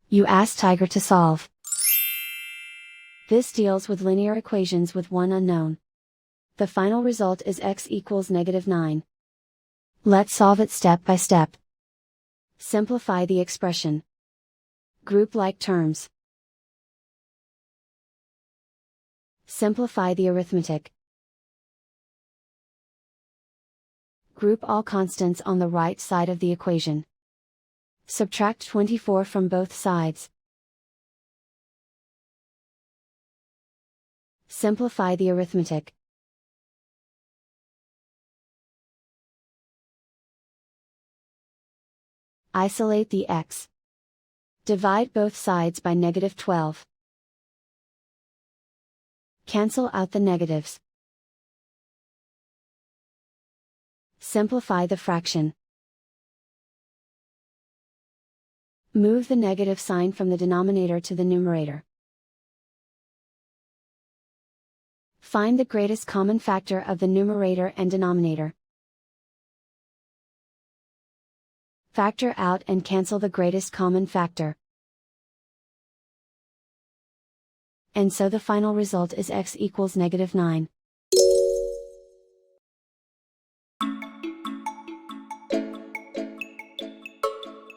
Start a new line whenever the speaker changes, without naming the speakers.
You ask Tiger to solve. This deals with linear equations with one unknown. The final result is x equals -9. Let's solve it step by step. Simplify the expression. Group like terms. Simplify the arithmetic. Group all constants on the right side of the equation. Subtract 24 from both sides. Simplify the arithmetic. Isolate the x. Divide both sides by -12. Cancel out the negatives. Simplify the fraction. Move the negative sign from the denominator to the numerator. Find the greatest common factor of the numerator and denominator. Factor out and cancel the greatest common factor. And so the final result is x equals -9.